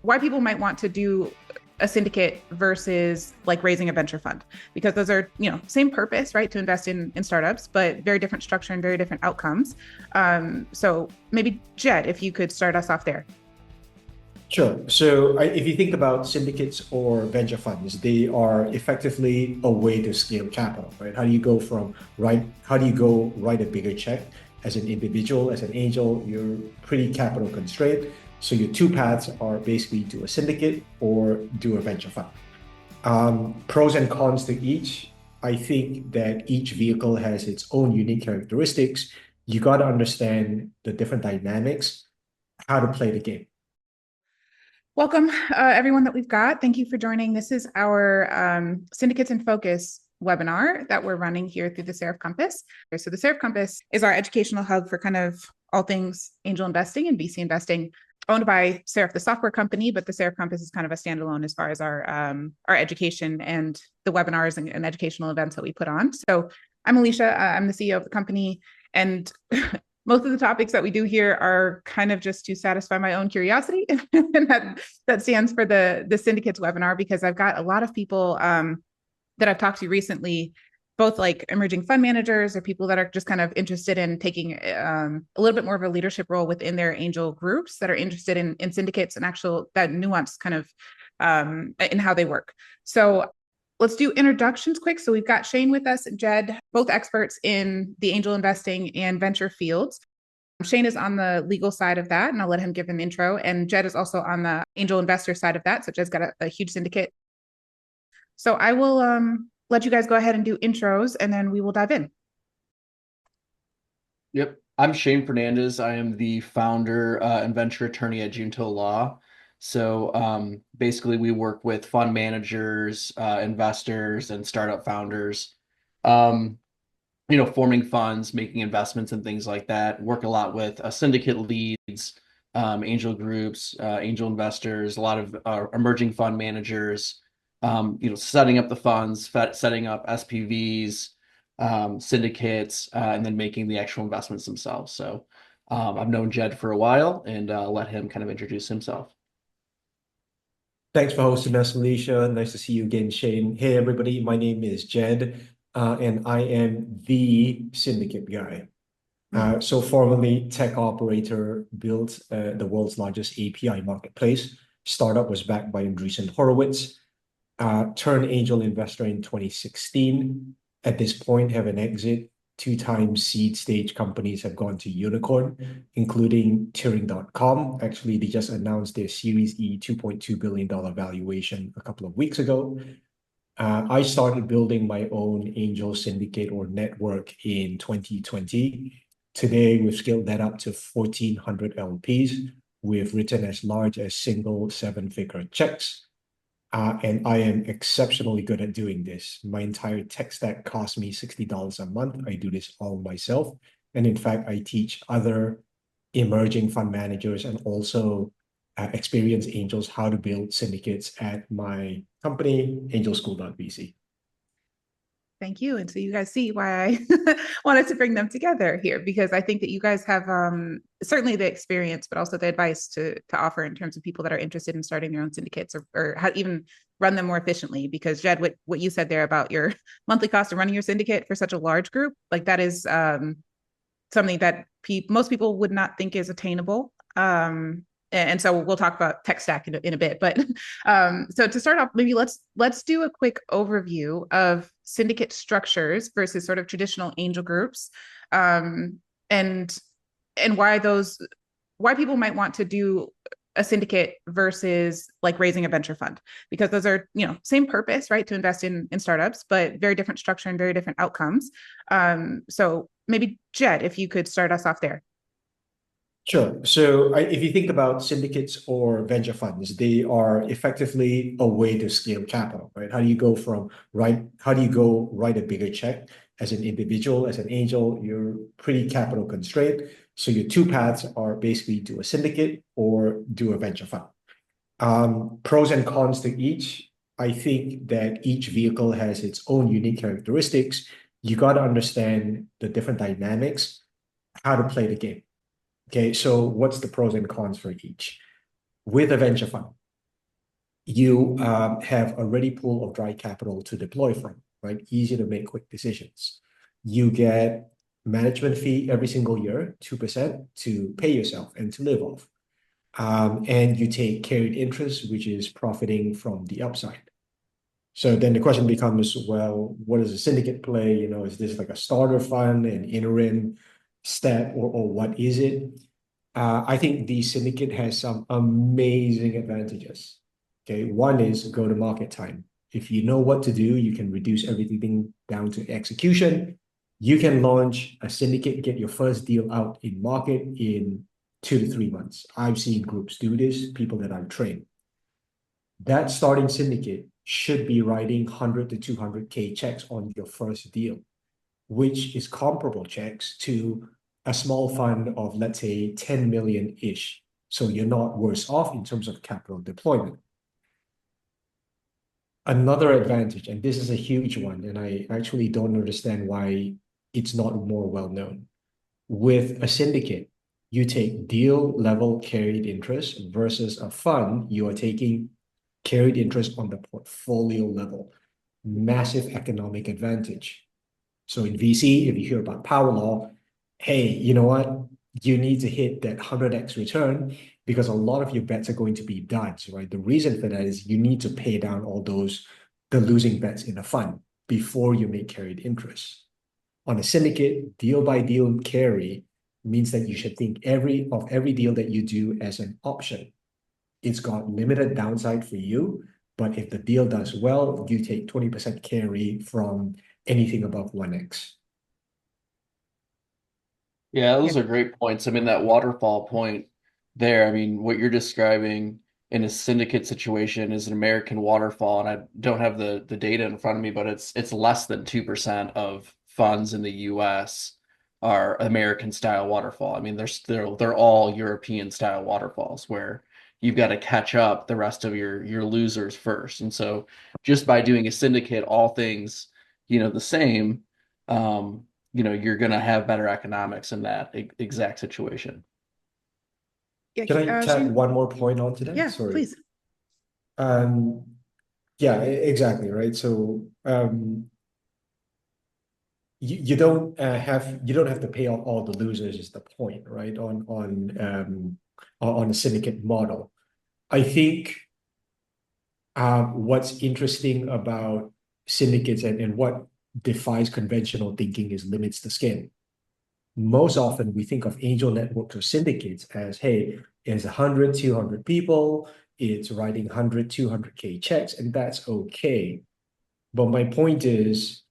why people might want to do a syndicate versus like raising a venture fund, because those are, same purpose, right? To invest in startups, but very different structure and very different outcomes. So maybe Jed, if you could start us off there. Sure. So if you think about syndicates or venture funds, they are effectively a way to scale capital, right? How do you go write a bigger check as an individual, as an angel? You're pretty capital constrained. So your two paths are basically do a syndicate or do a venture fund. Pros and cons to each. I think that each vehicle has its own unique characteristics. You got to understand the different dynamics, how to play the game. Welcome, everyone that we've got. Thank you for joining. This is our Syndicates in Focus webinar that we're running here through the Seraph Compass. So the Seraph Compass is our educational hub for kind of all things angel investing and VC investing, owned by Seraph, the software company, but the Seraph Compass is kind of a standalone as far as our education and the webinars and educational events that we put on. So I'm Alicia. I'm the CEO of the company, and most of the topics that we do here are kind of just to satisfy my own curiosity. And that stands for the Syndicates webinar, because I've got a lot of people that I've talked to recently, both like emerging fund managers or people that are just kind of interested in taking a little bit more of a leadership role within their angel groups, that are interested in syndicates and that nuanced kind of in how they work. So let's do introductions quick. So we've got Shayn with us and Jed, both experts in the angel investing and venture fields. Shayn is on the legal side of that, and I'll let him give an intro. And Jed is also on the angel investor side of that. So Jed's got a huge syndicate. So I will let you guys go ahead and do intros, and then we will dive in. Yep. I'm Shayn Fernandez. I am the founder and venture attorney at Junto Law. So basically, we work with fund managers, investors, and startup founders, forming funds, making investments, and things like that. Work a lot with syndicate leads, angel groups, angel investors, a lot of emerging fund managers, setting up the funds, setting up SPVs, syndicates, and then making the actual investments themselves. So I've known Jed for a while, and let him kind of introduce himself. Thanks for hosting us, Alicia. Nice to see you again, Shayn. Hey, everybody. My name is Jed, and I am the syndicate guy. So formerly tech operator, built the world's largest API marketplace. Startup was backed by Andreessen Horowitz. Turned angel investor in 2016. At this point, have an exit. 2 seed stage companies have gone to unicorn, including Turing.com. Actually, they just announced their Series E $2.2 billion valuation a couple of weeks ago. I started building my own angel syndicate or network in 2020. Today, we've scaled that up to 1,400 LPs. We've written as large as single 7-figure checks. And I am exceptionally good at doing this. My entire tech stack costs me $60 a month. I do this all myself. And in fact, I teach other emerging fund managers and also experienced angels how to build syndicates at my company, AngelSchool.vc. Thank you. And so you guys see why I wanted to bring them together here, because I think that you guys have certainly the experience, but also the advice to offer in terms of people that are interested in starting their own syndicates or how to even run them more efficiently. Because Jed, what you said there about your monthly cost of running your syndicate for such a large group, like that is something that most people would not think is attainable. And so we'll talk about tech stack in a bit, but so to start off, maybe let's do a quick overview of syndicate structures versus sort of traditional angel groups, and why people might want to do a syndicate versus like raising a venture fund, because those are, same purpose, right? To invest in startups, but very different structure and very different outcomes. So maybe Jed, if you could start us off there. Sure. So if you think about syndicates or venture funds, they are effectively a way to scale capital, right? How do you go write a bigger check as an individual, as an angel? You're pretty capital constrained. So your two paths are basically do a syndicate or do a venture fund. Pros and cons to each. I think that each vehicle has its own unique characteristics. You got to understand the different dynamics, how to play the game. Okay, so what's the pros and cons for each? With a venture fund, you have a ready pool of dry capital to deploy from, right? Easy to make quick decisions. You get management fee every single year, 2% to pay yourself and to live off. And you take carried interest, which is profiting from the upside. So then the question becomes, well, what is a syndicate play? You know, is this like a starter fund, an interim step, or what is it? I think the syndicate has some amazing advantages. Okay, one is go to market time. If you know what to do, you can reduce everything down to execution. You can launch a syndicate, get your first deal out in market in 2 to 3 months. I've seen groups do this, people that I've trained. That starting syndicate should be writing 100 to 200K checks on your first deal, which is comparable checks to a small fund of, let's say, 10 million-ish. So you're not worse off in terms of capital deployment. Another advantage, and this is a huge one, and I actually don't understand why it's not more well known. With a syndicate, you take deal level carried interest versus a fund, you are taking carried interest on the portfolio level. Massive economic advantage. So in VC, if you hear about power law, hey, you know what? You need to hit that 100x return because a lot of your bets are going to be duds, right? The reason for that is you need to pay down all the losing bets in the fund before you make carried interest. On a syndicate, deal by deal carry means that you should think every deal that you do as an option. It's got limited downside for you, but if the deal does well, you take 20% carry from anything above 1x. Yeah, Yeah. those are great points. I mean, that waterfall point there, I mean, what you're describing in a syndicate situation is an American waterfall, and I don't have the data in front of me, but it's less than 2% of funds in the US are American style waterfall. I mean, they're all European style waterfalls where you've got to catch up the rest of your losers first. And so just by doing a syndicate, all things, the same, you're going to have better economics in that exact situation. Yeah. Can I tack Shayn, one more point onto that? yeah, Sorry. please. Um, yeah, exactly, right? So you don't have to pay off all the losers is the point, right? On a syndicate model. I think what's interesting about syndicates and what defies conventional thinking is limits to scale. Most often we think of angel networks or syndicates as, hey, it's 100, 200 people, it's writing 100, 200K checks, and that's okay. But my point is,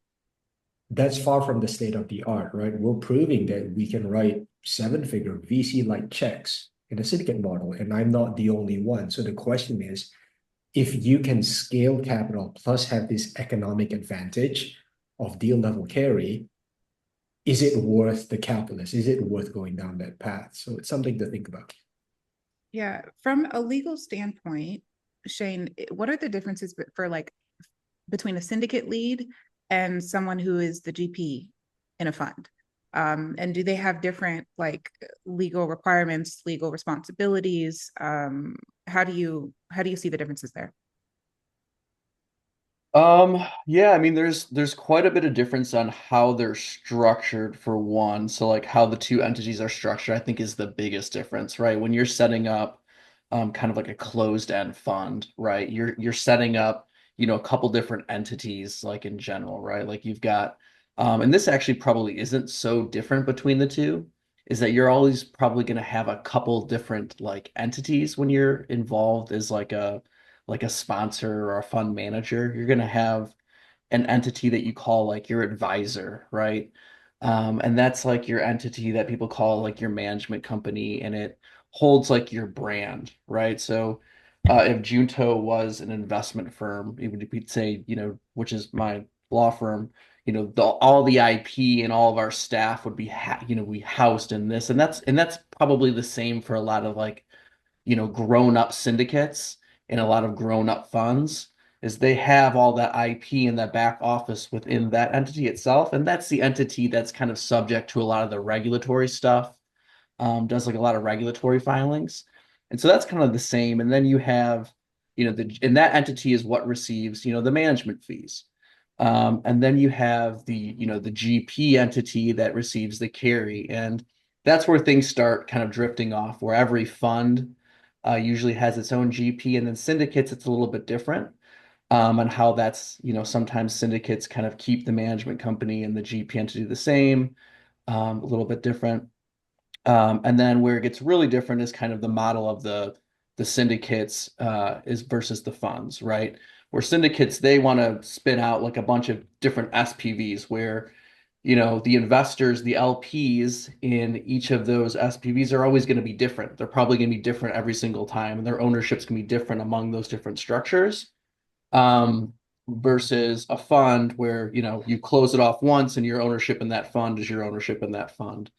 that's far from the state of the art, right? We're proving that we can write seven-figure VC-like checks in a syndicate model, and I'm not the only one. So the question is, if you can scale capital plus have this economic advantage of deal level carry, is it worth the calculus? Is it worth going down that path? So it's something to think about. Yeah. From a legal standpoint, Shayn, what are the differences for like between a syndicate lead and someone who is the GP in a fund? And do they have different like legal requirements, legal responsibilities? How do you see the differences there? Yeah, I mean, there's quite a bit of difference on how they're structured for one. So like how the two entities are structured, I think is the biggest difference, right? When you're setting up kind of like a closed-end fund, right? You're setting up, a couple different entities like in general, right? Like you've got and this actually probably isn't so different between the two, is that you're always probably going to have a couple different like entities when you're involved as like a sponsor or a fund manager. You're going to have an entity that you call like your advisor, right? And that's like your entity that people call like your management company, and it holds like your brand, right? So if Junto was an investment firm, even if we'd say, which is my law firm, all the IP and all of our staff would be, we housed in this, and that's probably the same for a lot of like grown up syndicates and a lot of grown up funds is they have all that IP in that back office within that entity itself. And that's the entity that's kind of subject to a lot of the regulatory stuff, does like a lot of regulatory filings. And so that's kind of the same. And then you have and that entity is what receives, the management fees. And then you have the GP entity that receives the carry. And that's where things start kind of drifting off, where every fund usually has its own GP, and then syndicates, it's a little bit different. And how that's, sometimes syndicates kind of keep the management company and the GP entity the same, a little bit different. And then where it gets really different is kind of the model of the syndicates is versus the funds, right? Where syndicates, they want to spin out like a bunch of different SPVs where, the investors, the LPs in each of those SPVs are always going to be different. They're probably going to be different every single time, and their ownership's going to be different among those different structures. Versus a fund where, you close it off once and your ownership in that fund is your ownership in that fund.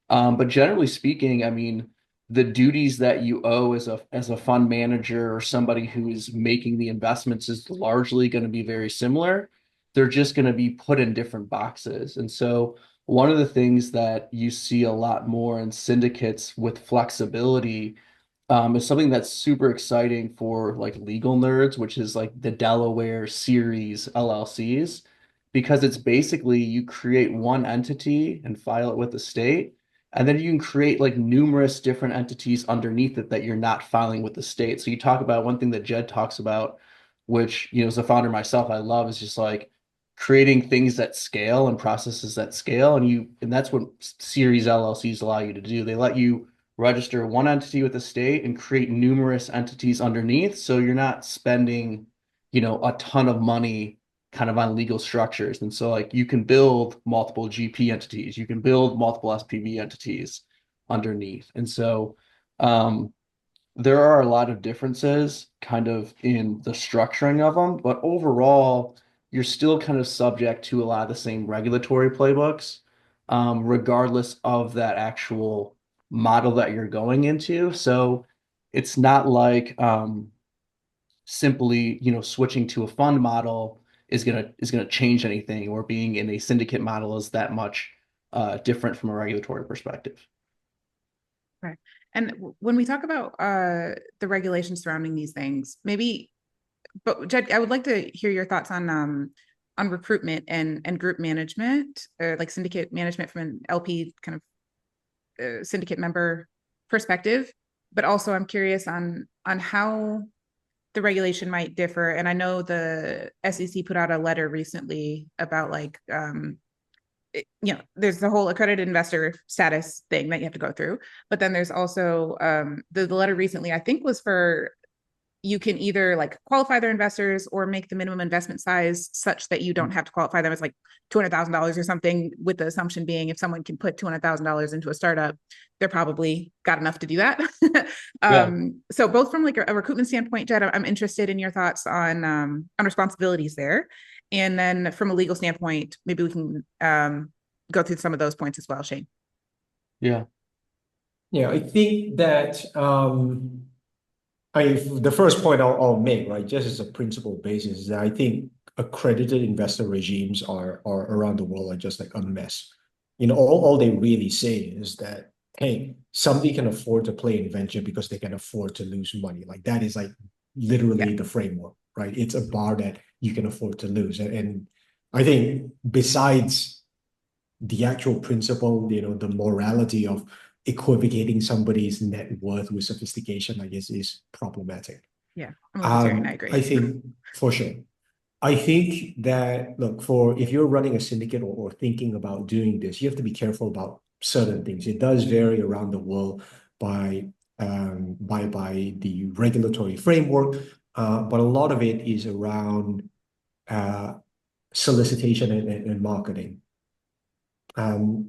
But generally speaking, I mean, the duties that you owe as a fund manager or somebody who is making the investments is largely going to be very similar. They're just going to be put in different boxes. And so one of the things that you see a lot more in syndicates with flexibility is something that's super exciting for like legal nerds, which is like the Delaware series LLCs, because it's basically you create one entity and file it with the state. And then you can create like numerous different entities underneath it that you're not filing with the state. So you talk about one thing that Jed talks about, which, as a founder myself, I love is just like creating things that scale and processes that scale. And that's what series LLCs allow you to do. They let you register one entity with the state and create numerous entities underneath. So you're not spending, a ton of money kind of on legal structures. And so like you can build multiple GP entities, you can build multiple SPV entities underneath. And so there are a lot of differences kind of in the structuring of them, but overall, you're still kind of subject to a lot of the same regulatory playbooks, regardless of that actual model that you're going into. So it's not like simply, switching to a fund model is gonna change anything, or being in a syndicate model is that much different from a regulatory perspective. Okay. And when we talk about the regulations surrounding these things, but Jed, I would like to hear your thoughts on recruitment and group management, or like syndicate management from an LP kind of syndicate member perspective. But also, I'm curious on how the regulation might differ. And I know the SEC put out a letter recently about like there's the whole accredited investor status thing that you have to go through, but then there's also the letter recently, I think, was for you can either like qualify their investors or make the minimum investment size such that you don't have to qualify them as like $200,000 or something, with the assumption being if someone can put $200,000 into a startup, they're probably got enough to do that. Yeah. So both from like a recruitment standpoint, Jed, I'm interested in your thoughts on responsibilities there. And then from a legal standpoint, maybe we can go through some of those points as well, Shayn. Yeah, I think that the first point I'll make, right, just as a principle basis, is that I think accredited investor regimes are around the world are just like a mess. All they really say is that, hey, somebody can afford to play in venture because they can afford to lose money. Like that is like literally the framework, right? It's a bar that you can afford to lose. And I think besides the actual principle, the morality of equivocating somebody's net worth with sophistication, I guess, is problematic. Yeah, I'm a libertarian. I agree. I think for sure. I think that, look, if you're running a syndicate or thinking about doing this, you have to be careful about certain things. It does vary around the world by the regulatory framework, but a lot of it is around solicitation and marketing.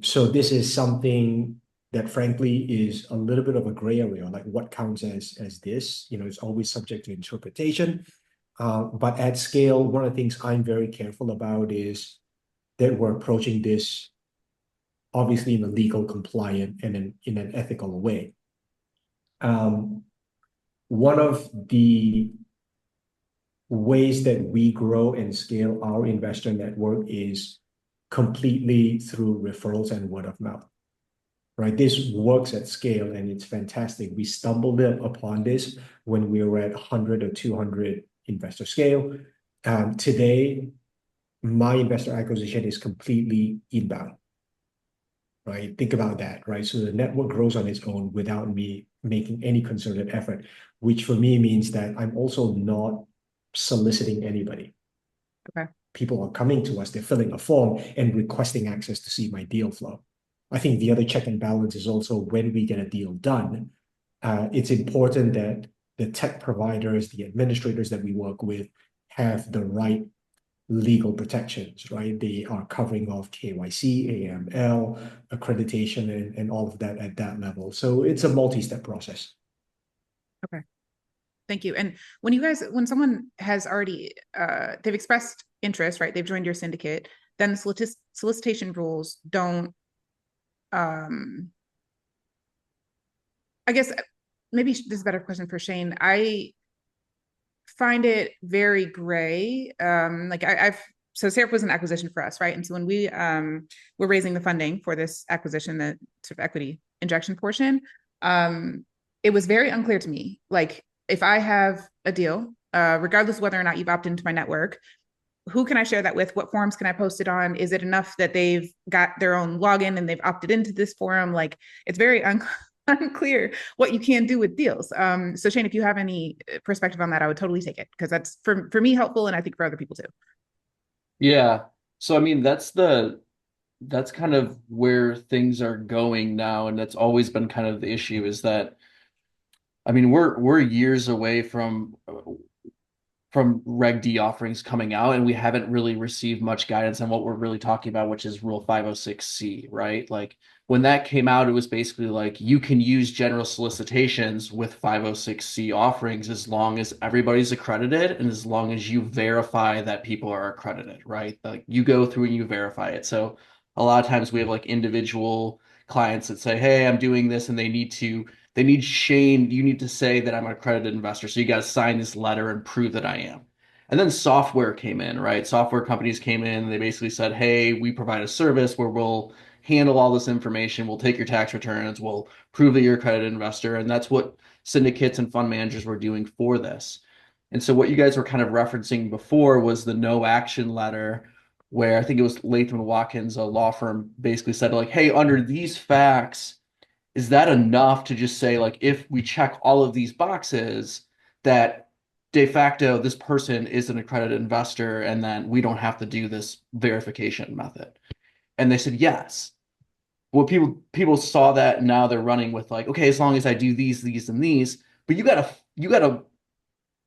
So this is something that frankly is a little bit of a gray area, like what counts as this, it's always subject to interpretation. But at scale, one of the things I'm very careful about is that we're approaching this obviously in a legal, compliant, and in an ethical way. One of the ways that we grow and scale our investor network is completely through referrals and word of mouth. right? This works at scale and it's fantastic. We stumbled upon this when we were at 100 or 200 investor scale. Today, my investor acquisition is completely inbound, right? Think about that, right? So the network grows on its own without me making any concerted effort, which for me means that I'm also not soliciting anybody. Okay. People are coming to us, they're filling a form and requesting access to see my deal flow. I think the other check and balance is also when we get a deal done, it's important that the tech providers, the administrators that we work with have the right legal protections, right? They are covering off KYC, AML, accreditation, and all of that at that level. So it's a multi-step process. Okay. Thank you. And when someone has already, they've expressed interest, right? They've joined your syndicate, then the solicitation rules don't, I guess maybe this is a better question for Shayn. I find it very gray. So Seraph was an acquisition for us, right? And so when we were raising the funding for this acquisition, the sort of equity injection portion, it was very unclear to me. Like, if I have a deal, regardless of whether or not you've opted into my network, who can I share that with? What forums can I post it on? Is it enough that they've got their own login and they've opted into this forum? Like, it's very unclear what you can do with deals. So Shayn, if you have any perspective on that, I would totally take it, because that's for me helpful, and I think for other people too. Yeah. So I mean, that's kind of where things are going now, and that's always been kind of the issue, is that, I mean, we're years away from Reg D offerings coming out, and we haven't really received much guidance on what we're really talking about, which is Rule 506C, right? Like, when that came out, it was basically like, you can use general solicitations with 506C offerings as long as everybody's accredited and as long as you verify that people are accredited, right? Like, you go through and you verify it. So a lot of times we have like individual clients that say, hey, I'm doing this, and they need Shayn, you need to say that I'm an accredited investor. So you got to sign this letter and prove that I am. And then software came in, right? Software companies came in, and they basically said, hey, we provide a service where we'll handle all this information. We'll take your tax returns. We'll prove that you're a accredited investor. And that's what syndicates and fund managers were doing for this. And so what you guys were kind of referencing before was the no action letter, where I think it was Latham & Watkins, a law firm, basically said, like, hey, under these facts, is that enough to just say, like, if we check all of these boxes, that de facto this person is an accredited investor, and then we don't have to do this verification method? And they said yes. Well, people saw that, and now they're running with, like, okay, as long as I do these, and these, but you gotta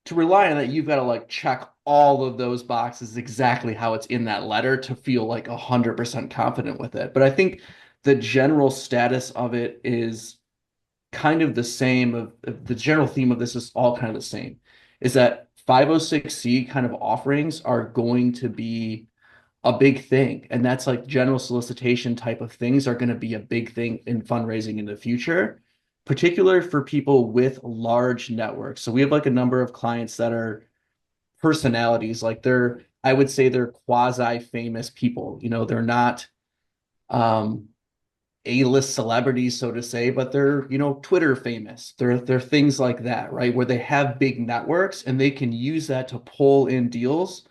to rely on that, you've got to like check all of those boxes exactly how it's in that letter to feel like 100% confident with it. But I think the general status of it is kind of the same. Of the general theme of this is all kind of the same, is that 506C kind of offerings are going to be a big thing. And that's like general solicitation type of things are going to be a big thing in fundraising in the future, particularly for people with large networks. So we have like a number of clients that are personalities, like I would say they're quasi famous people. They're not A-list celebrities, so to say, but they're, Twitter famous. They're things like that, right? Where they have big networks and they can use that to pull in deals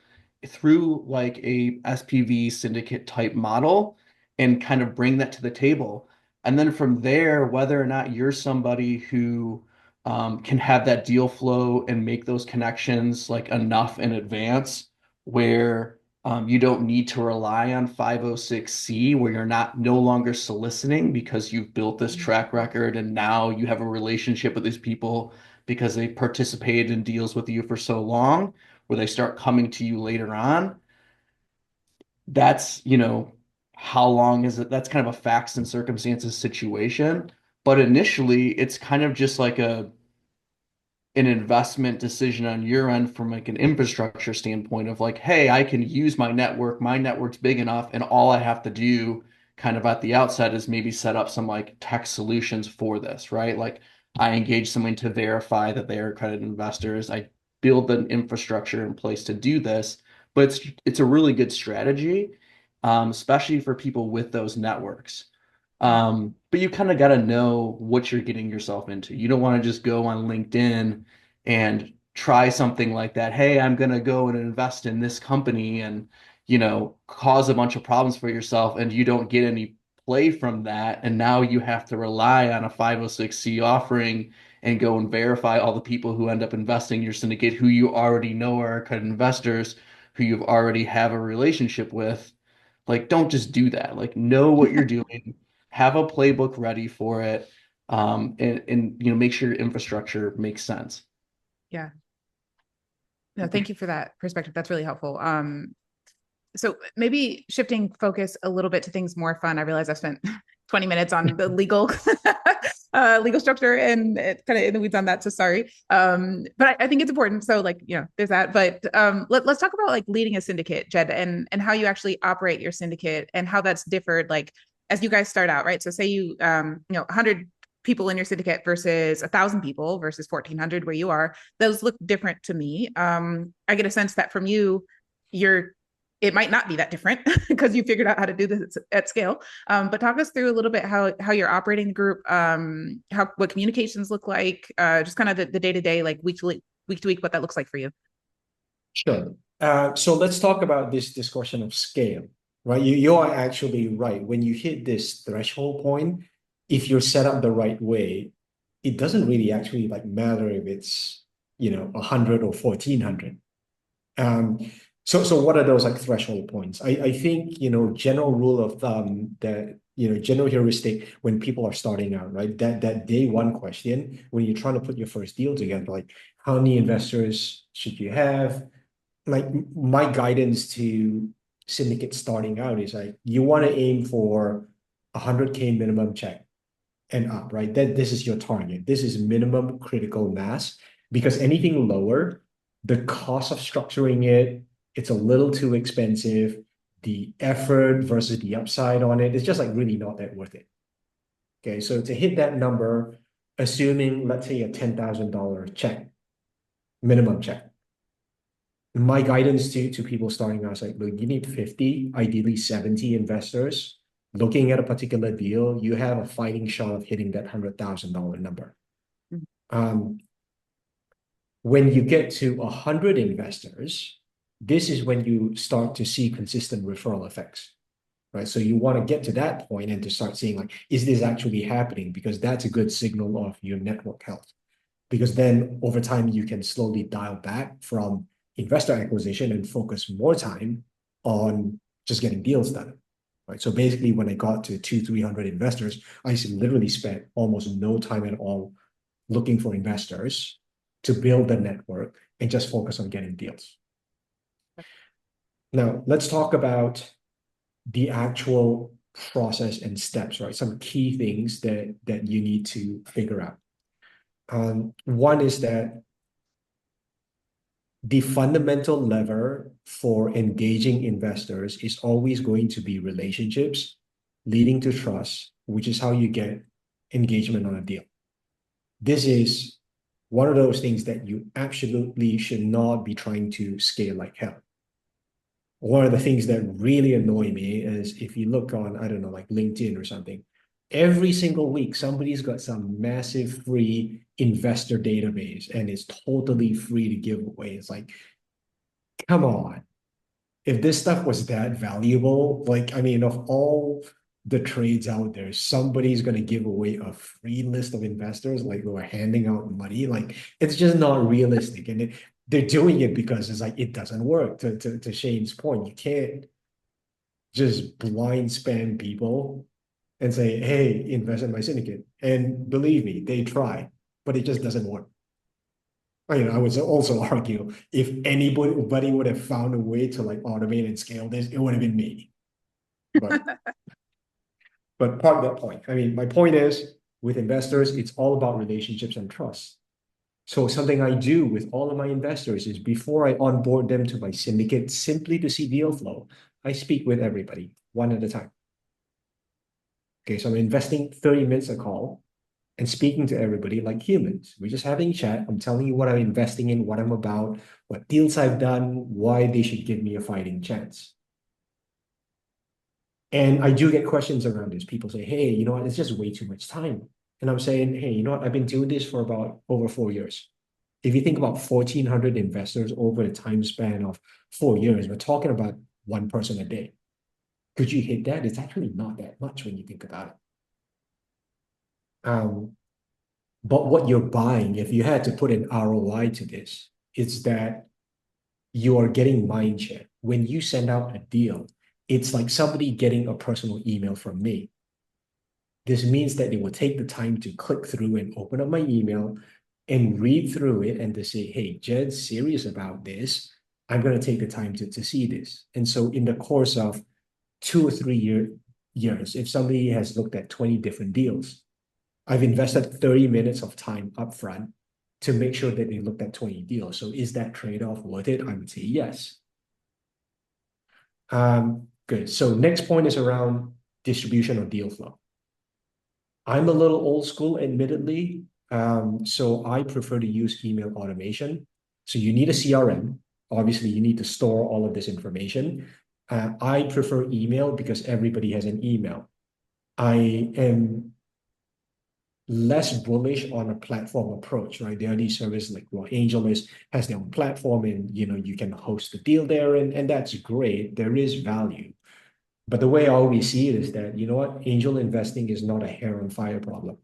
through like a SPV syndicate type model and kind of bring that to the table. And then from there, whether or not you're somebody who can have that deal flow and make those connections like enough in advance, where you don't need to rely on 506C, where you're no longer soliciting because you've built this track record and now you have a relationship with these people because they participated in deals with you for so long, where they start coming to you later on. That's, how long is it? That's kind of a facts and circumstances situation. But initially, it's kind of just like an investment decision on your end from like an infrastructure standpoint of like, hey, I can use my network. My network's big enough, and all I have to do kind of at the outset is maybe set up some like tech solutions for this, right? Like, I engage someone to verify that they are accredited investors. I build an infrastructure in place to do this, but it's a really good strategy, especially for people with those networks. But you kind of got to know what you're getting yourself into. You don't want to just go on LinkedIn and try something like that. Hey, I'm going to go and invest in this company and, cause a bunch of problems for yourself and you don't get any play from that. And now you have to rely on a 506c offering and go and verify all the people who end up investing in your syndicate who you already know are kind of investors who you've already have a relationship with. Like, don't just do that. Like, know what you're doing, have a playbook ready for it, and make sure your infrastructure makes sense. Yeah. No, thank you for that perspective. That's really helpful. So maybe shifting focus a little bit to things more fun. I realize I've spent 20 minutes on the legal legal structure and kind of in the weeds on that. So sorry. But I think it's important. So there's that. But let's talk about like leading a syndicate, Jed, and how you actually operate your syndicate and how that's differed like as you guys start out, right? So say you 100 people in your syndicate versus 1,000 people versus 1,400 where you are, those look different to me. I get a sense that from you, it might not be that different because you figured out how to do this at scale. But talk us through a little bit how you're operating the group, what communications look like, just kind of the day-to-day, like week to week, what that looks like for you. Sure. So let's talk about this discussion of scale, right? You are actually right. When you hit this threshold point, if you're set up the right way, it doesn't really actually like matter if it's 100 or 1,400. So what are those like threshold points? I think general rule of thumb that general heuristic when people are starting out, right? That day one question when you're trying to put your first deal together, like how many investors should you have? Like my guidance to syndicates starting out is like you want to aim for 100K minimum check and up, right? That this is your target. This is minimum critical mass because anything lower, the cost of structuring it's a little too expensive. The effort versus the upside on it's just like really not that worth it. Okay, so to hit that number, assuming let's say a $10,000 check, minimum check. My guidance to people starting out is like, look, you need 50, ideally 70 investors. Looking at a particular deal, you have a fighting shot of hitting that $100,000 number. When you get to 100 investors, this is when you start to see consistent referral effects, right? So you want to get to that point and to start seeing like, is this actually happening? Because that's a good signal of your network health. Because then over time, you can slowly dial back from investor acquisition and focus more time on just getting deals done, right? So basically, when I got to 200-300 investors, I literally spent almost no time at all looking for investors to build the network and just focus on getting deals. Now, let's talk about the actual process and steps, right? Some key things that you need to figure out. One is that the fundamental lever for engaging investors is always going to be relationships leading to trust, which is how you get engagement on a deal. This is one of those things that you absolutely should not be trying to scale like hell. One of the things that really annoy me is if you look on, I don't know, like LinkedIn or something, every single week, somebody's got some massive free investor database and it's totally free to give away. It's like, come on. If this stuff was that valuable, like, I mean, of all the trades out there, somebody's going to give away a free list of investors, like we're handing out money. Like, it's just not realistic. And they're doing it because it's like, it doesn't work. To Shayn's point, you can't just blind spam people and say, hey, invest in my syndicate. And believe me, they try, but it just doesn't work. I would also argue if anybody would have found a way to like automate and scale this, it would have been me. But part of that point. I mean, my point is with investors, it's all about relationships and trust. So something I do with all of my investors is before I onboard them to my syndicate, simply to see deal flow, I speak with everybody one at a time. Okay, so I'm investing 30 minutes a call and speaking to everybody like humans. We're just having chat. I'm telling you what I'm investing in, what I'm about, what deals I've done, why they should give me a fighting chance. And I do get questions around this. People say, hey, you know what, it's just way too much time. And I'm saying, hey, you know what, I've been doing this for about over 4 years. If you think about 1,400 investors over the time span of 4 years, we're talking about one person a day. Could you hit that? It's actually not that much when you think about it. But what you're buying, if you had to put an ROI to this, it's that you are getting mind share. When you send out a deal, it's like somebody getting a personal email from me. This means that they will take the time to click through and open up my email and read through it and to say, hey, Jed's serious about this. I'm going to take the time to see this. And so in the course of 2 or 3 years, if somebody has looked at 20 different deals, I've invested 30 minutes of time upfront to make sure that they looked at 20 deals. So is that trade-off worth it? I would say yes. Good. So next point is around distribution or deal flow. I'm a little old school, admittedly. So I prefer to use email automation. So you need a CRM. Obviously, you need to store all of this information. I prefer email because everybody has an email. I am less bullish on a platform approach, right? There are these services like, well, Angel has their own platform, and you can host the deal there, and that's great. There is value. But the way I always see it is that, you know what, angel investing is not a hair on fire problem.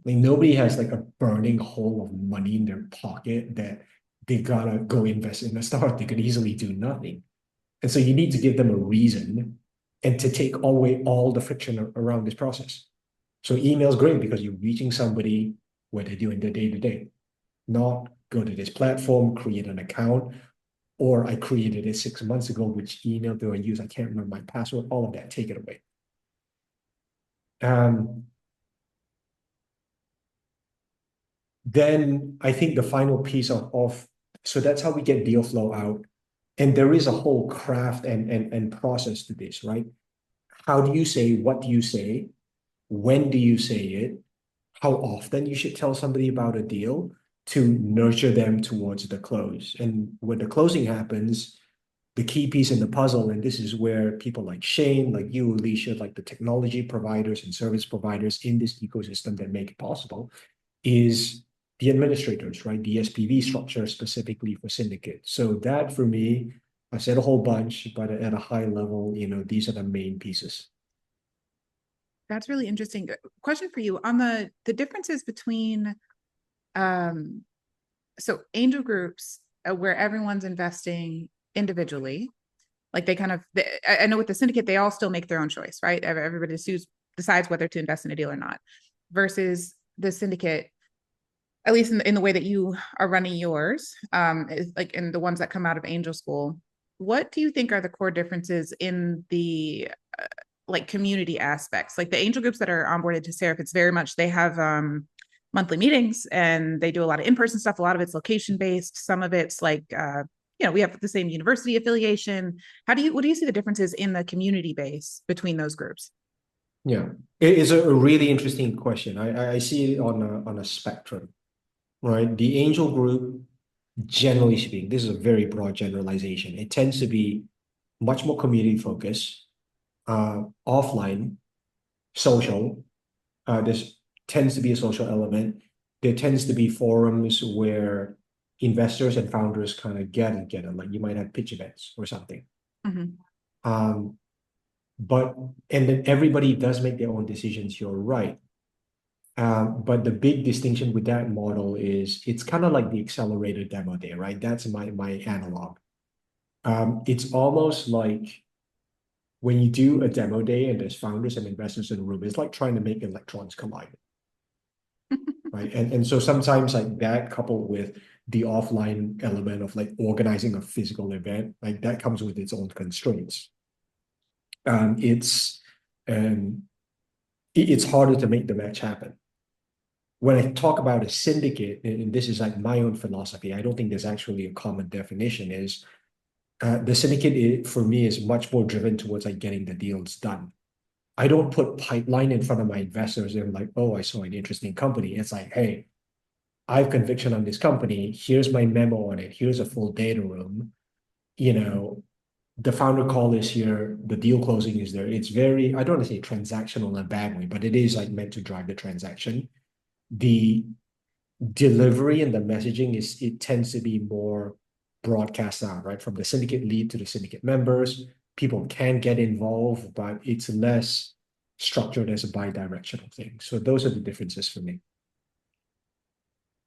Like nobody has like a burning hole of money in their pocket that they gotta go invest in a startup. They could easily do nothing. And so you need to give them a reason and to take away all the friction around this process. So email is great because you're reaching somebody where they're doing their day-to-day, not go to this platform, create an account, or I created it 6 months ago, which email do I use? I can't remember my password, all of that, take it away. Then I think the final piece so that's how we get deal flow out. And there is a whole craft and process to this, right? How do you say, what do you say? When do you say it? How often you should tell somebody about a deal to nurture them towards the close. And when the closing happens, the key piece in the puzzle, and this is where people like Shayn, like you, Alicia, like the technology providers and service providers in this ecosystem that make it possible, is the administrators, right? The SPV structure specifically for Syndicate. So that for me, I said a whole bunch, but at a high level, these are the main pieces. That's really interesting. Question for you on the differences between so angel groups where everyone's investing individually, like I know with the syndicate, they all still make their own choice, right? Everybody decides whether to invest in a deal or not, versus the syndicate, at least in the way that you are running yours, is like in the ones that come out of Angel School. What do you think are the core differences in the like community aspects? Like the angel groups that are onboarded to Seraph, it's very much, they have monthly meetings and they do a lot of in-person stuff. A lot of it's location based. Some of it's like, we have the same university affiliation. What do you see the differences in the community base between those groups? Yeah, it is a really interesting question. I see it on a spectrum, right? The angel group, generally speaking, this is a very broad generalization. It tends to be much more community focused, offline, social. There tends to be a social element. There tends to be forums where investors and founders kind of get together. Like you might have pitch events or something. Mm-hmm. And then everybody does make their own decisions. You're right. But the big distinction with that model is it's kind of like the accelerator demo day, right? That's my analog. It's almost like when you do a demo day and there's founders and investors in the room, it's like trying to make electrons collide. Right. And so sometimes like that coupled with the offline element of like organizing a physical event, like that comes with its own constraints. It's harder to make the match happen. When I talk about a syndicate, and this is like my own philosophy, I don't think there's actually a common definition, is the syndicate for me is much more driven towards like getting the deals done. I don't put pipeline in front of my investors and like, oh, I saw an interesting company. It's like, hey, I have conviction on this company. Here's my memo on it. Here's a full data room. the founder call is here, the deal closing is there. It's very, I don't want to say transactional in a bad way, but it is like meant to drive the transaction. The delivery and the messaging it tends to be more broadcast out, right? From the syndicate lead to the syndicate members. People can get involved, but it's less structured as a bi-directional thing. So those are the differences for me.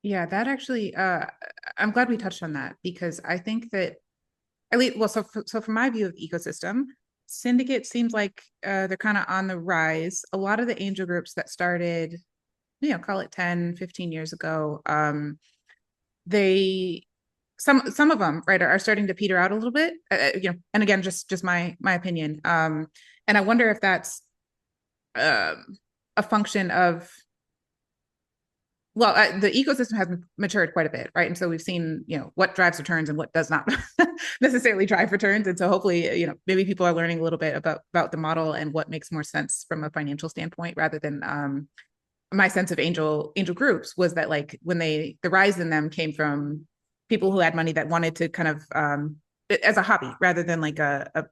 Yeah, that actually, I'm glad we touched on that, because I think that, at least, well, so from my view of ecosystem, syndicate seems like they're kind of on the rise. A lot of the angel groups that started, call it 10, 15 years ago, they, some of them, right, are starting to peter out a little bit, and again, just my opinion. And I wonder if that's a function of, well, the ecosystem has matured quite a bit, right? And so we've seen, what drives returns and what does not necessarily drive returns. And so hopefully, maybe people are learning a little bit about the model and what makes more sense from a financial standpoint, rather than my sense of angel groups was that, like, when the rise in them came from people who had money that wanted to kind of as a hobby rather than like I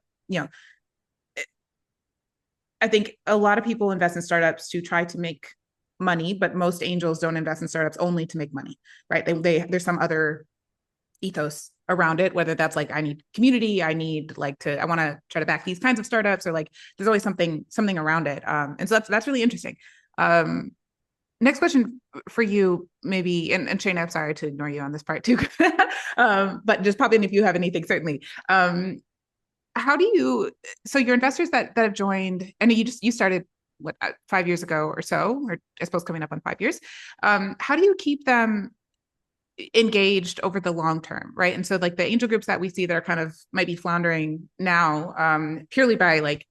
think a lot of people invest in startups to try to make money, but most angels don't invest in startups only to make money, right? There's some other ethos around it, whether that's like, I need community, I want to try to back these kinds of startups, or like there's always something around it. And so that's really interesting. Next question for you, maybe, and Shayn, I'm sorry to ignore you on this part too, but just pop in if you have anything, certainly. How do you, so your investors that have joined, I know you started, what, 5 years ago or so, or I suppose coming up on 5 years. How do you keep them engaged over the long term, right? And so like the angel groups that we see that are kind of might be floundering now, purely by like,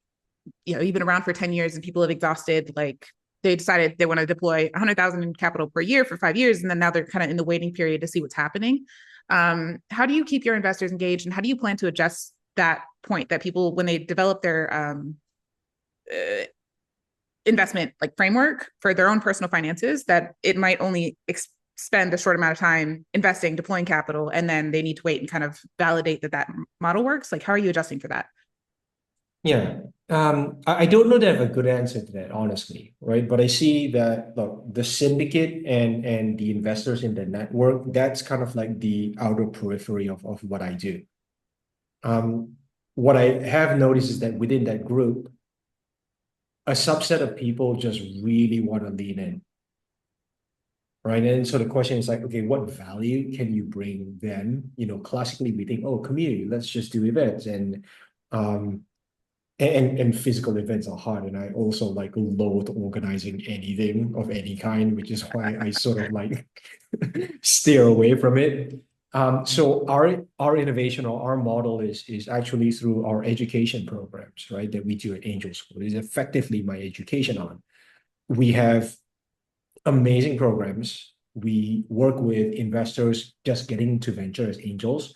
you've been around for 10 years and people have exhausted, like they decided they want to deploy 100,000 in capital per year for 5 years, and then now they're kind of in the waiting period to see what's happening. How do you keep your investors engaged, and how do you plan to adjust that point that people, when they develop their investment like framework for their own personal finances, that it might only spend a short amount of time investing, deploying capital, and then they need to wait and kind of validate that model works? Like, how are you adjusting for that? Yeah. I don't know that I have a good answer to that, honestly, right? But I see that, look, the syndicate and the investors in the network, that's kind of like the outer periphery of what I do. What I have noticed is that within that group, a subset of people just really want to lean in, right? And so the question is like, okay, what value can you bring them? Classically we think, oh, community, let's just do events, and physical events are hard. And I also like loathe organizing anything of any kind, which is why I sort of like steer away from it. So our innovation or our model is actually through our education programs, right? That we do at Angel School. It is effectively my education on. We have amazing programs. We work with investors just getting into venture as angels,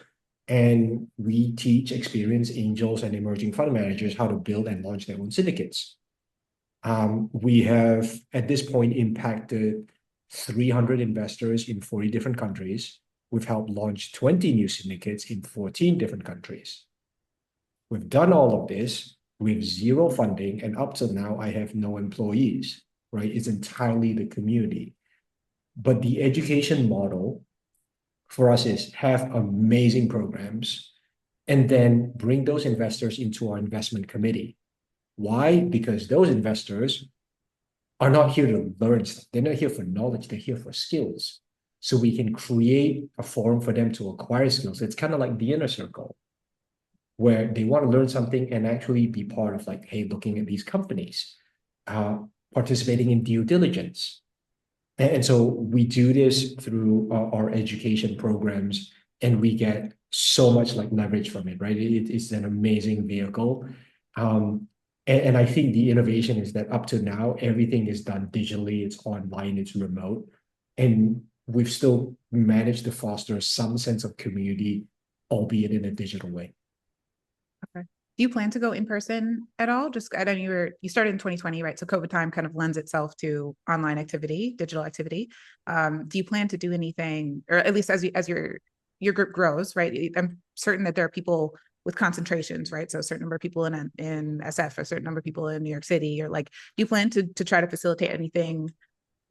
and we teach experienced angels and emerging fund managers how to build and launch their own syndicates. We have, at this point, impacted 300 investors in 40 different countries. We've helped launch 20 new syndicates in 14 different countries. We've done all of this with zero funding, and up till now, I have no employees, right? It's entirely the community. But the education model for us is have amazing programs and then bring those investors into our investment committee. Why? Because those investors are not here to learn stuff. They're not here for knowledge. They're here for skills. So we can create a forum for them to acquire skills. It's kind of like the inner circle, where they want to learn something and actually be part of, like, hey, looking at these companies, participating in due diligence. And so we do this through our education programs, and we get so much like leverage from it, right? It's an amazing vehicle. And I think the innovation is that up to now, everything is done digitally, it's online, it's remote. And we've still managed to foster some sense of community, albeit in a digital way. Okay. Do you plan to go in person at all? Just, I know you started in 2020, right? So COVID time kind of lends itself to online activity, digital activity. Do you plan to do anything, or at least as your group grows, right? I'm certain that there are people with concentrations, right? So a certain number of people in SF, a certain number of people in New York City, or like, do you plan to try to facilitate anything,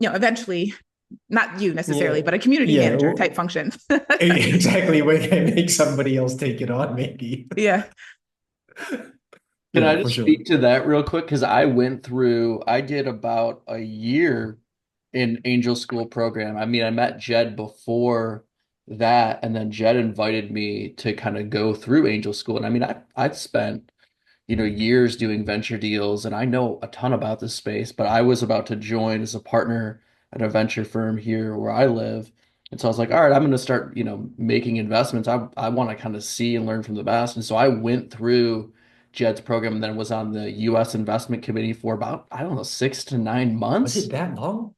eventually, not you necessarily, Yeah. but a community Yeah. manager type function? Exactly. We can make somebody else take it on, maybe. Yeah. Can I Yeah, for just sure. speak to that real quick? Because I did about a year in Angel School program. I mean, I met Jed before that, and then Jed invited me to kind of go through Angel School. And I mean, I've spent, years doing venture deals, and I know a ton about this space, but I was about to join as a partner at a venture firm here where I live. And so I was like, all right, I'm going to start, making investments. I want to kind of see and learn from the best. And so I went through Jed's program and then was on the US investment committee for about, I don't know, 6 to 9 months. Was it that long?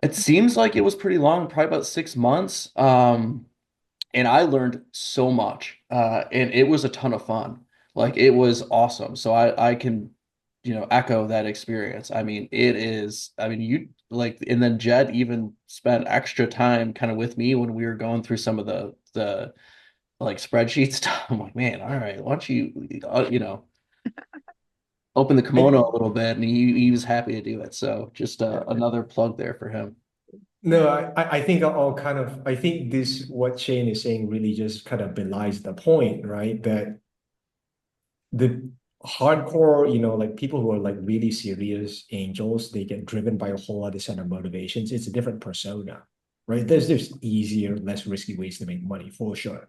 It seems like it was pretty long, probably about 6 months. And I learned so much. And it was a ton of fun. Like it was awesome. So I can, echo that experience. I mean, you like, and then Jed even spent extra time kind of with me when we were going through some of the like spreadsheet stuff. I'm like, man, all right, why don't you, open the kimono I a little bit, and he was happy to do it. So just another plug there for him. No, I think I'll kind of I think this what Shane is saying really just kind of belies the point, right? That the hardcore, like people who are like really serious angels, they get driven by a whole other set of motivations. It's a different persona, right? There's easier, less risky ways to make money for sure.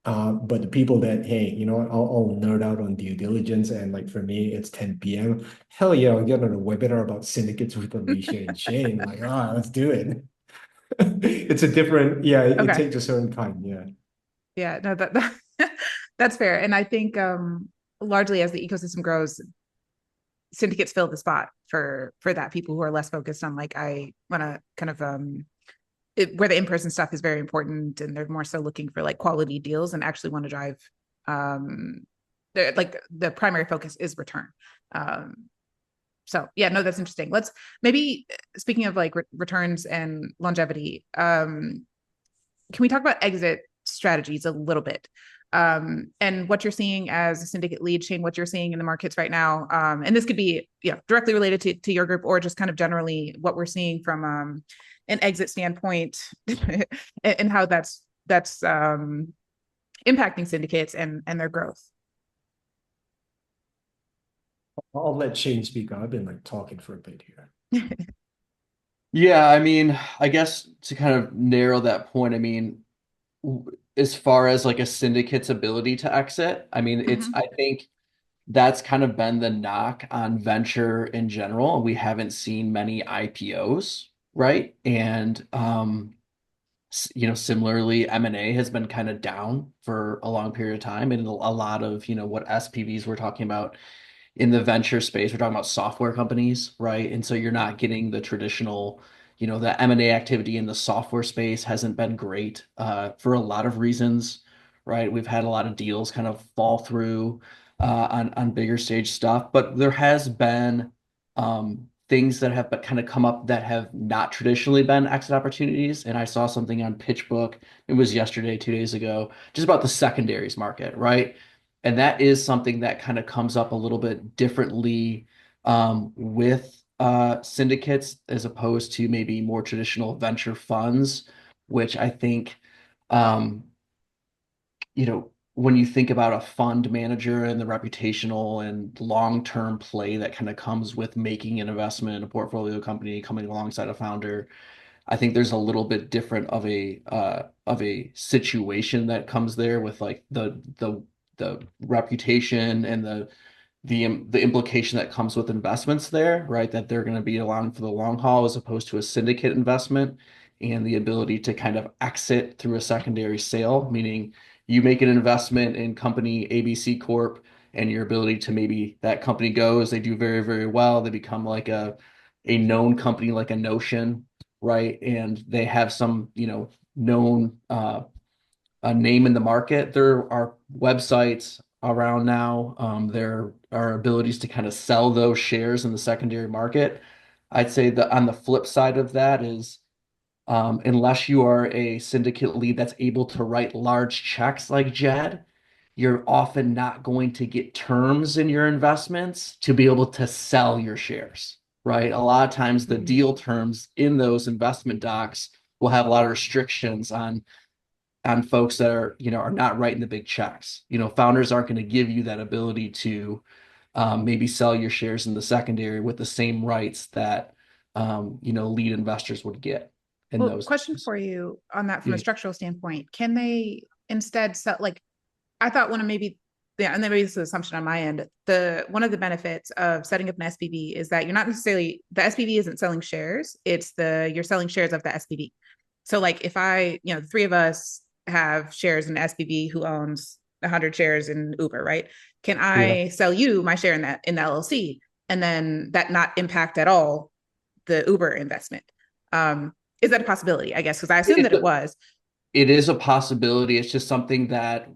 But the people that, hey, I'll nerd out on due diligence, and like for me, it's 10 p.m. Hell yeah, I'll get on a webinar about syndicates with Alicia and Shane. Like, let's do it. It's a different, yeah, it Okay. takes a certain kind, yeah. Yeah, no, that that's fair. And I think largely as the ecosystem grows, syndicates fill the spot for that. People who are less focused on like, I want to kind of where the in-person stuff is very important, and they're more so looking for like quality deals and actually want to drive like the primary focus is return. So yeah, no, that's interesting. Let's maybe, speaking of like returns and longevity, can we talk about exit strategies a little bit? And what you're seeing as a syndicate lead, Shane, what you're seeing in the markets right now. And this could be directly related to your group, or just kind of generally what we're seeing from an exit standpoint and how that's impacting syndicates and their growth. I'll let Shane speak. I've been like talking for a bit here. Yeah, I mean, I guess to kind of narrow that point, I mean, as far as like a syndicate's ability to exit, I mean, I think that's kind of been the knock on venture in general. We haven't seen many IPOs, right? And similarly, M&A has been kind of down for a long period of time, and a lot of, what SPVs we're talking about in the venture space, we're talking about software companies, right? And so you're not getting the traditional, the M&A activity in the software space hasn't been great for a lot of reasons, right? We've had a lot of deals kind of fall through on bigger stage stuff, but there has been things that have kind of come up that have not traditionally been exit opportunities. And I saw something on PitchBook, it was yesterday, 2 days ago, just about the secondaries market, right? And that is something that kind of comes up a little bit differently with syndicates as opposed to maybe more traditional venture funds, which I think, um, when you think about a fund manager and the reputational and long-term play that kind of comes with making an investment in a portfolio company, coming alongside a founder, I think there's a little bit different of a situation that comes there with like the reputation and the implication that comes with investments there, right? That they're going to be along for the long haul as opposed to a syndicate investment, and the ability to kind of exit through a secondary sale, meaning you make an investment in company ABC Corp, and your ability to, maybe that company goes, they do very, very well, they become like a known company like a Notion, right? And they have some, known a name in the market. There are websites around now. There are abilities to kind of sell those shares in the secondary market. I'd say that on the flip side of that is, unless you are a syndicate lead that's able to write large checks like Jed, you're often not going to get terms in your investments to be able to sell your shares, right? A lot of times the deal terms in those investment docs will have a lot of restrictions on folks that are, are not writing the big checks. Founders aren't going to give you that ability to maybe sell your shares in the secondary with the same rights that lead investors would get in Well, those. question for you on that from a Yeah. structural standpoint. Can they instead sell, like, I thought one of maybe, yeah, and then maybe this is an assumption on my end. One of the benefits of setting up an SPV is that you're not necessarily, the SPV isn't selling shares, you're selling shares of the SPV. So like if the three of us have shares in the SPV who owns 100 shares in Uber, right? Can Yeah. I sell you my share in the LLC and then that not impact at all the Uber investment? Is that a possibility? I guess because I assumed that it was. It is a possibility. It's just something that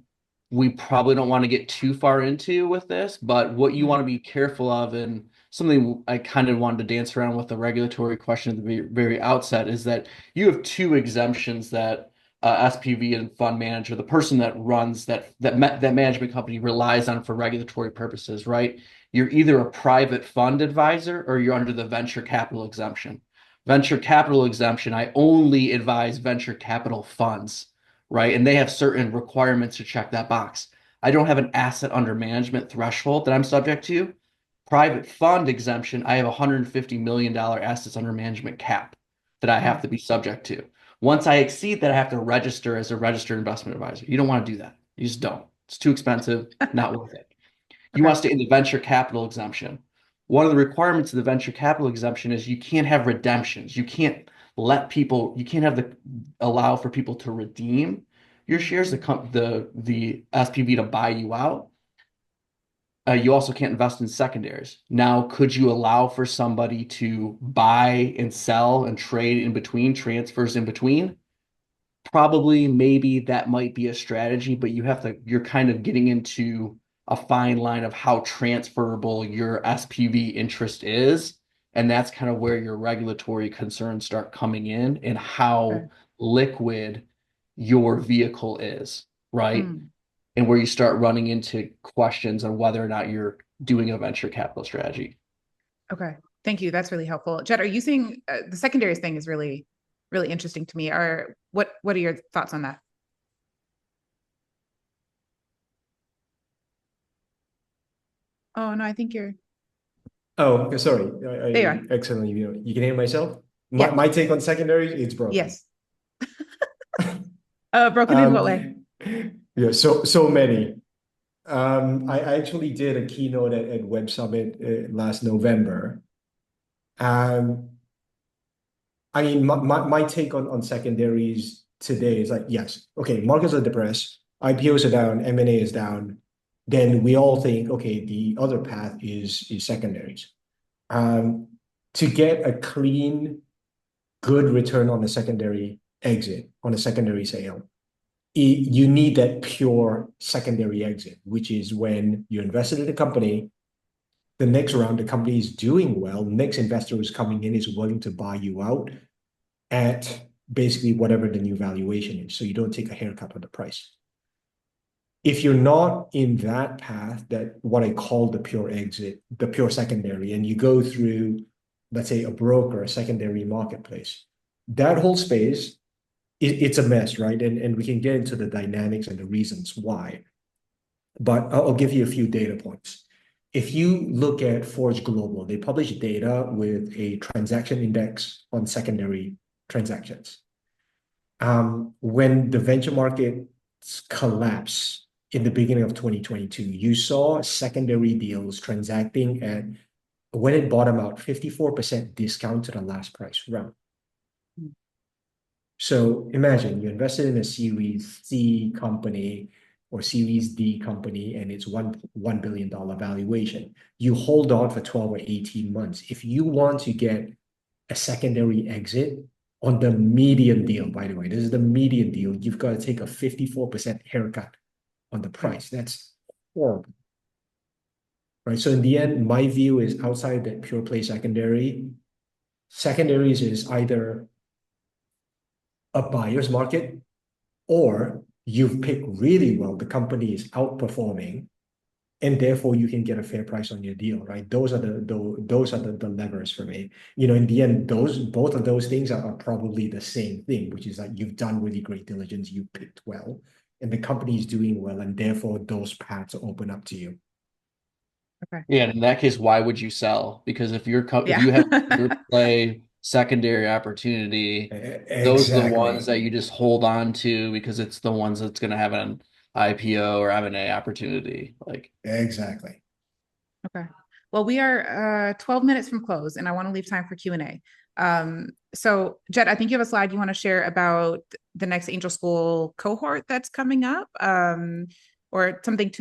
we probably don't want to get too far into with this, but what you want to be careful of, and something I kind of wanted to dance around with the regulatory question at the very outset, is that you have two exemptions that SPV and fund manager, the person that runs that management company relies on for regulatory purposes, right? You're either a private fund advisor or you're under the venture capital exemption. Venture capital exemption, I only advise venture capital funds, right? And they have certain requirements to check that box. I don't have an asset under management threshold that I'm subject to. Private fund exemption, I have a $150 million assets under management cap that I have to be subject to. Once I exceed that, I have to register as a registered investment advisor. You don't want to do that. You just don't. It's too expensive, not worth it. You Okay. want to stay in the venture capital exemption. One of the requirements of the venture capital exemption is you can't have redemptions. You can't allow for people to redeem your shares, the SPV to buy you out. You also can't invest in secondaries. Now, could you allow for somebody to buy and sell and trade in between, transfers in between? Probably, maybe that might be a strategy, but you're kind of getting into a fine line of how transferable your SPV interest is. And that's kind of where your regulatory concerns start coming in and Okay. how liquid your vehicle is, right? Mm. And where you start running into questions on whether or not you're doing a venture capital strategy. Okay. Thank you. That's really helpful. Jed, are you seeing the secondaries thing is really, really interesting to me. What are your thoughts on that? Oh no, I think you're Oh, sorry. there you are. Excellent. You can hear myself. My, Yeah. my take on secondaries, it's broken. Yes. Broken in what way? Yeah, so many. I actually did a keynote at Web Summit last November. I mean, my take on secondaries today is like, yes, okay, markets are depressed, IPOs are down, M&A is down. Then we all think, okay, the other path is secondaries. To get a clean, good return on a secondary exit, on a secondary sale, you need that pure secondary exit, which is when you invested in a company, the next round, the company is doing well, next investor is coming in, is willing to buy you out at basically whatever the new valuation is. So you don't take a haircut on the price. If you're not in that path, that what I call the pure exit, the pure secondary, and you go through, let's say, a broker, a secondary marketplace, that whole space, it's a mess, right? And we can get into the dynamics and the reasons why. But I'll give you a few data points. If you look at Forge Global, they publish data with a transaction index on secondary transactions. When the venture markets collapsed in the beginning of 2022, you saw secondary deals transacting at, when it bottomed out, 54% discount to the last price round. So imagine you invested in a Series C company or Series D company, and it's $1 billion valuation. You hold on for 12 or 18 months. If you want to get a secondary exit on the median deal, by the way, this is the median deal, you've got to take a 54% haircut on the price. That's horrible. Right. So in the end, my view is outside that pure play secondaries is either a buyer's market or you've picked really well, the company is outperforming, and therefore you can get a fair price on your deal, right? Those are the levers for me. In the end, both of those things are probably the same thing, which is that you've done really great diligence, you picked well, and the company is doing well, and therefore those paths open up to you. Okay. Yeah, and in that case, why would you sell? Because if if you have Yeah. your play secondary opportunity, those are the ones Exactly. that you just hold on to because it's the ones that's going to have an IPO or M&A opportunity. Like, Exactly. Okay. Well, we are 12 minutes from close, and I want to leave time for Q&A. So, Jed, I think you have a slide you want to share about the next Angel School cohort that's coming up, or something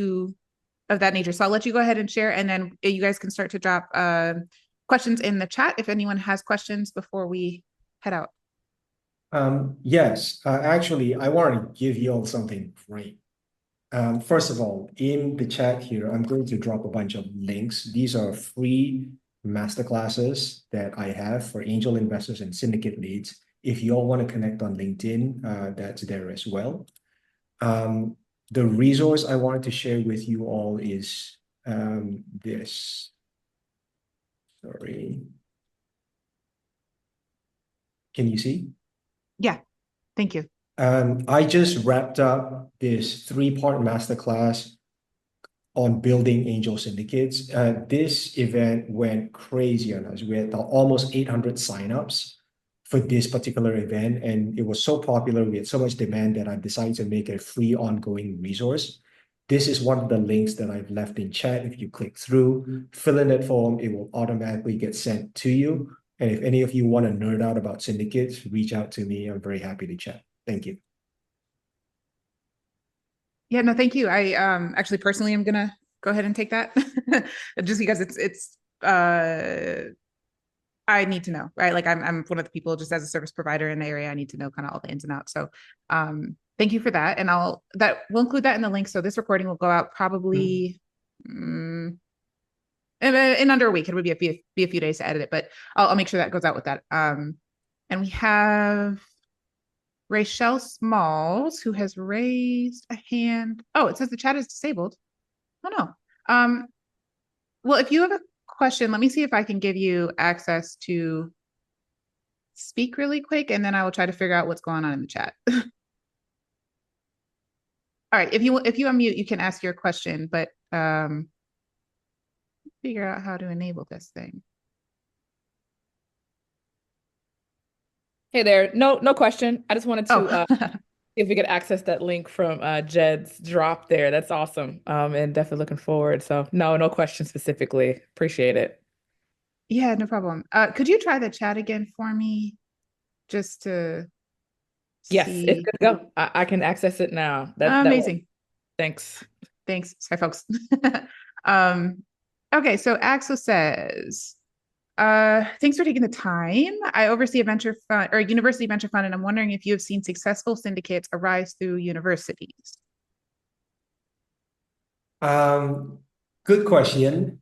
of that nature. So I'll let you go ahead and share, and then you guys can start to drop questions in the chat if anyone has questions before we head out. Yes, actually, I want to give you all something great. First of all, in the chat here, I'm going to drop a bunch of links. These are free masterclasses that I have for angel investors and syndicate leads. If you all want to connect on LinkedIn, that's there as well. The resource I wanted to share with you all is this. Sorry. Can you see? Yeah, thank you. I just wrapped up this 3-part masterclass on building angel syndicates. This event went crazy on us. We had almost 800 signups for this particular event, and it was so popular. We had so much demand that I decided to make a free ongoing resource. This is one of the links that I've left in chat. If you click through, fill in that form, it will automatically get sent to you. And if any of you want to nerd out about syndicates, reach out to me. I'm very happy to chat. Thank you. Yeah, no, thank you. I actually personally am gonna go ahead and take that just because it's I need to know, right? Like I'm one of the people just as a service provider in the area, I need to know kind of all the ins and outs. So thank you for that. And we'll include that in the link. So this recording will go out probably in under a week. It would be a few days to edit it, but I'll make sure that goes out with that. And we have Rachel Smalls, who has raised a hand. Oh, it says the chat is disabled. Oh no. Well, if you have a question, let me see if I can give you access to speak really quick, and then I will try to figure out what's going on in the chat. All right, if you unmute, you can ask your question, but figure out how to enable this thing. Hey there. No question. I just wanted to Oh, see if we could access that link from Jed's drop there. That's awesome. And definitely looking forward. So no question specifically. Appreciate it. yeah, no problem. Could you try the chat again for me, just to Yes, it's see? good to go. I can access it now. That Amazing. thanks. Thanks. Sorry, folks. Okay, so Axel says, thanks for taking the time. I oversee a venture fund or a university venture fund, and I'm wondering if you have seen successful syndicates arise through universities. Good question.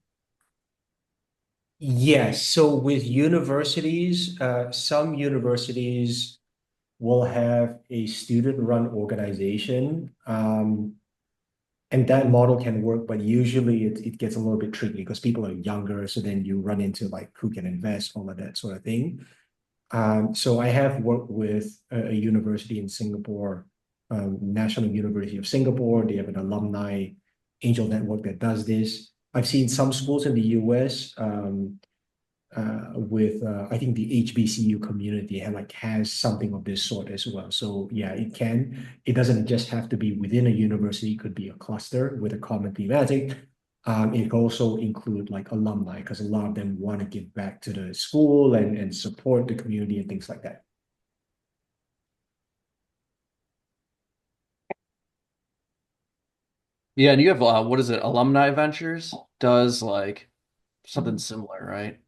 Yes. So with universities, some universities will have a student-run organization. And that model can work, but usually it gets a little bit tricky because people are younger. So then you run into like who can invest, all of that sort of thing. So I have worked with a university in Singapore, National University of Singapore. They have an alumni angel network that does this. I've seen some schools in the US with I think the HBCU community has something of this sort as well. So yeah, it doesn't just have to be within a university. It could be a cluster with a common thematic. It could also include like alumni because a lot of them want to give back to the school and support the community and things like that. yeah, and you have what is it? Alumni Ventures does like something similar, right?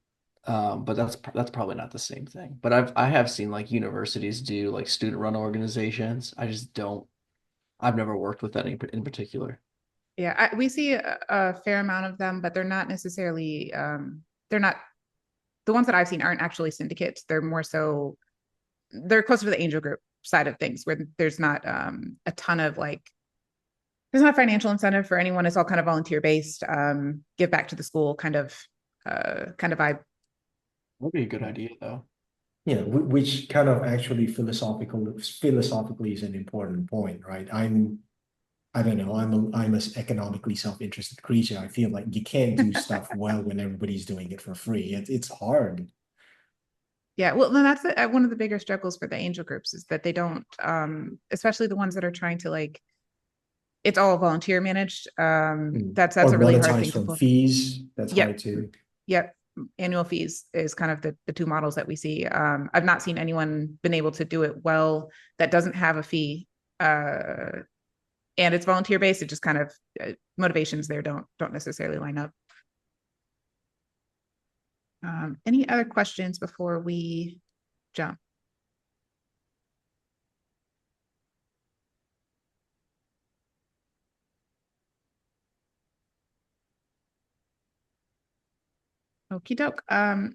But that's probably not the same thing. But I have seen like universities do like student-run organizations. I've never worked with that in particular. Yeah, we see a fair amount of them, but they're not necessarily, they're not, the ones that I've seen aren't actually syndicates. They're more so, they're closer to the angel group side of things where there's not a ton of there's not financial incentive for anyone. It's all kind of volunteer based, give back to the school kind of vibe. Would be a good idea though. Yeah, which kind of actually philosophically is an important point, right? I don't know, I'm as economically self-interested creature. I feel like you can't do stuff well when everybody's doing it for free. It's hard. Yeah, well, then that's one of the bigger struggles for the angel groups is that they don't, especially the ones that are trying to it's all volunteer managed. That's Or a really hard monetize thing to from pull. fees. That's Yep. hard too. Yep. Annual fees is kind of the two models that we see. I've not seen anyone been able to do it well that doesn't have a fee. And it's volunteer based. It just kind of motivations there don't necessarily line up. Any other questions before we jump? Okie doke.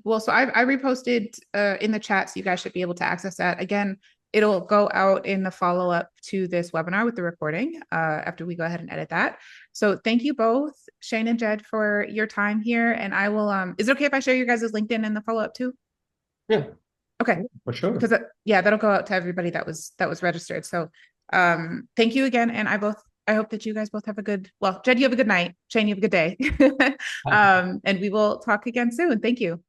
Well, so I reposted in the chat, so you guys should be able to access that. Again, it'll go out in the follow-up to this webinar with the recording after we go ahead and edit that. So thank you both, Shayn and Jed, for your time here. And I will, is it okay if I share your guys' LinkedIn in the follow-up too? Yeah. Okay. For sure. Because that'll go out to everybody that was registered. So thank you again. And I hope that you guys both have a good, well, Jed, you have a good night. Shayn, you have a good day. And we will talk again soon. Thank you.